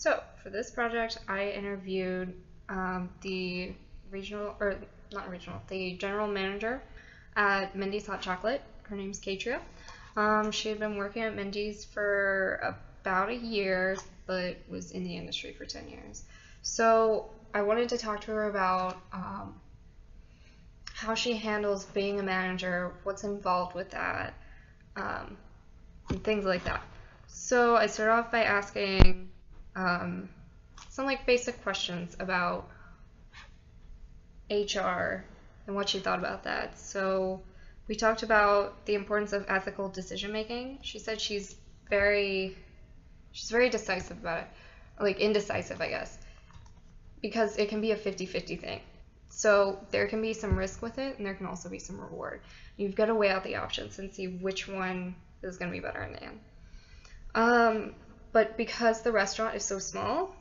So for this project, I interviewed the the general manager at Mindy's Hot Chocolate. Her name's Katria. She had been working at Mindy's for about a year, but was in the industry for 10 years. So I wanted to talk to her about how she handles being a manager, what's involved with that, and things like that. So I started off by asking some like basic questions about HR and what she thought about that. So we talked about the importance of ethical decision making. She said she's very decisive about it, like indecisive, I guess, because it can be a 50-50 thing. So there can be some risk with it, and there can also be some reward. You've got to weigh out the options and see which one is going to be better in the end. But because the restaurant is so small,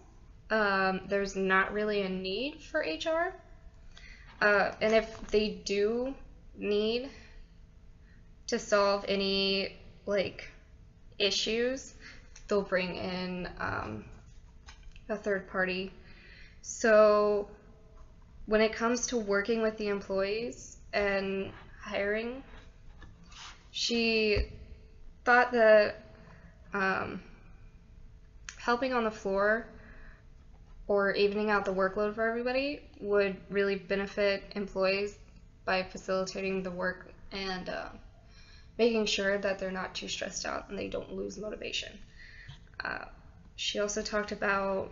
there's not really a need for HR. And if they do need to solve any like issues, they'll bring in a third party. So when it comes to working with the employees and hiring, she thought that helping on the floor or evening out the workload for everybody would really benefit employees by facilitating the work and making sure that they're not too stressed out and they don't lose motivation. She also talked about,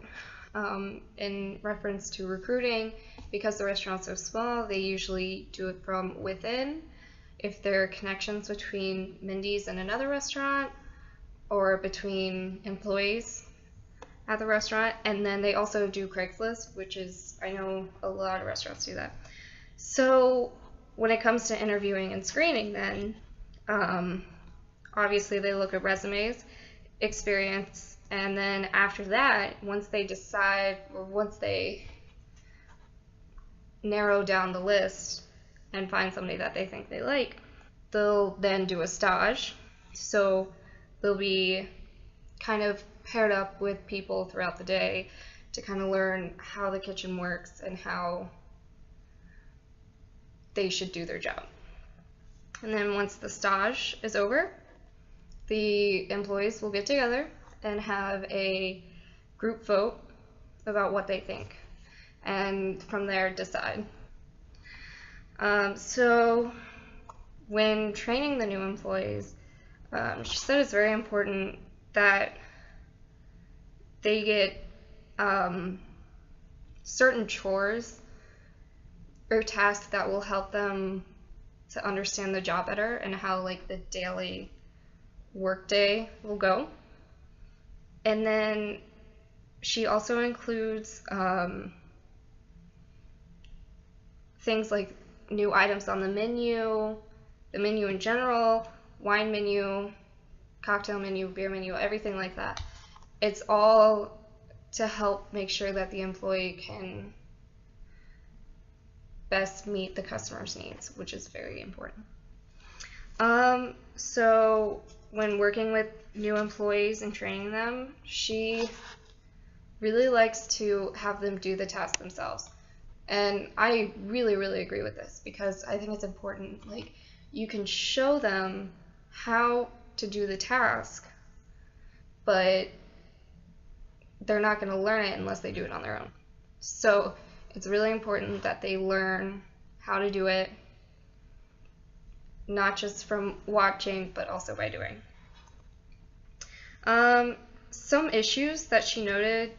in reference to recruiting, because the restaurant's so small, they usually do it from within. If there are connections between Mindy's and another restaurant, or between employees at the restaurant, and then they also do Craigslist, which is, I know a lot of restaurants do that. So when it comes to interviewing and screening, then obviously they look at resumes, experience, and then after that, once they decide, or once they narrow down the list and find somebody that they think they like, they'll then do a stage. So they'll be kind of paired up with people throughout the day to kind of learn how the kitchen works and how they should do their job. And then once the stage is over, the employees will get together and have a group vote about what they think, and from there decide. So when training the new employees, she said it's very important that they get certain chores or tasks that will help them to understand the job better and how like the daily workday will go. And then she also includes things like new items on the menu in general, wine menu, cocktail menu, beer menu, everything like that. It's all to help make sure that the employee can best meet the customer's needs, which is very important. So when working with new employees and training them, she really likes to have them do the task themselves. And I really, really agree with this, because I think it's important. Like, you can show them how to do the task, but they're not going to learn it unless they do it on their own. So it's really important that they learn how to do it, not just from watching, but also by doing. Some issues that she noted,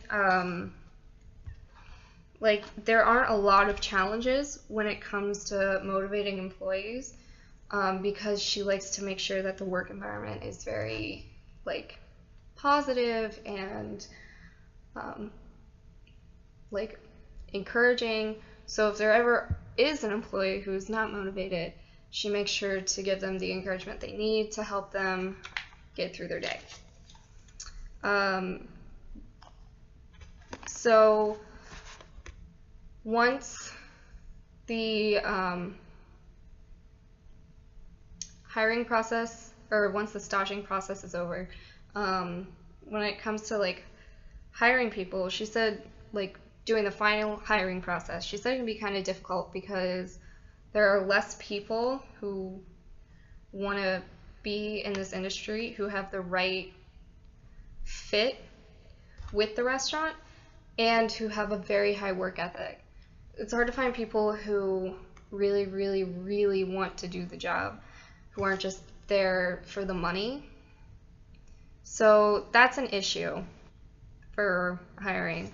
like there aren't a lot of challenges when it comes to motivating employees, because she likes to make sure that the work environment is very like positive and like encouraging. So if there ever is an employee who's not motivated, she makes sure to give them the encouragement they need to help them get through their day. So once the hiring process, or once the staging process is over, when it comes to like hiring people, she said, like, doing the final hiring process, she said it can be kind of difficult because there are less people who want to be in this industry who have the right fit with the restaurant and who have a very high work ethic. It's hard to find people who really, really, really want to do the job, who aren't just there for the money. So that's an issue for hiring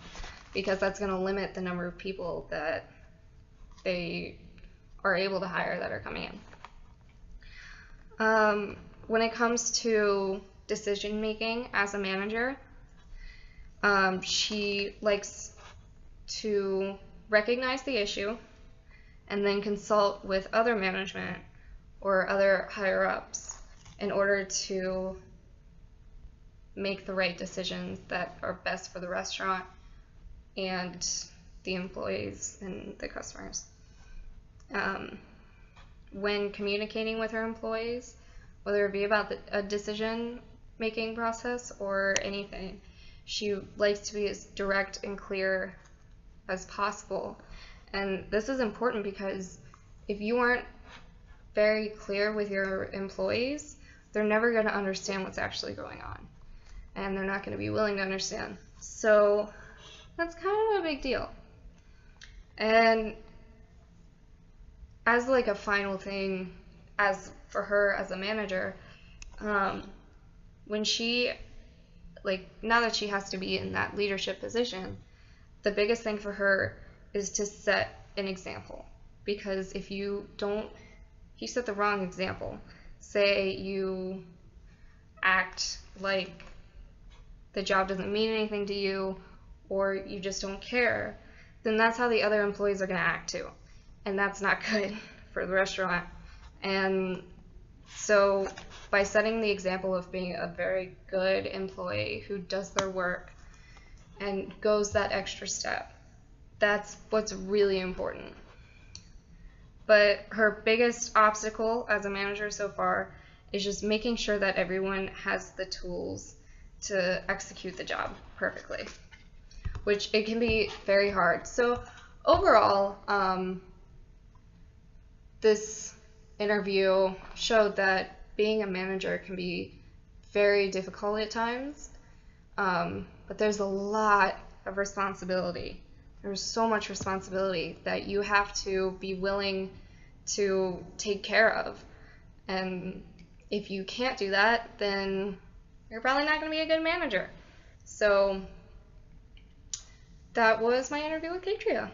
because that's going to limit the number of people that they are able to hire that are coming in. When it comes to decision making as a manager, she likes to recognize the issue and then consult with other management or other higher ups in order to make the right decisions that are best for the restaurant and the employees and the customers. When communicating with her employees, whether it be about a decision making process or anything, she likes to be as direct and clear as possible. And this is important because if you aren't very clear with your employees, they're never going to understand what's actually going on. And they're not going to be willing to understand. So that's kind of a big deal. And as like a final thing, as for her as a manager, when she, like, now that she has to be in that leadership position, the biggest thing for her is to set an example. Because if you set the wrong example, say you act like the job doesn't mean anything to you, or you just don't care, then that's how the other employees are going to act too. And that's not good for the restaurant. And so by setting the example of being a very good employee who does their work and goes that extra step, that's what's really important. But her biggest obstacle as a manager so far is just making sure that everyone has the tools to execute the job perfectly, which it can be very hard. So overall, this interview showed that being a manager can be very difficult at times, but there's a lot of responsibility. There's so much responsibility that you have to be willing to take care of. And if you can't do that, then you're probably not going to be a good manager. So that was my interview with Katria.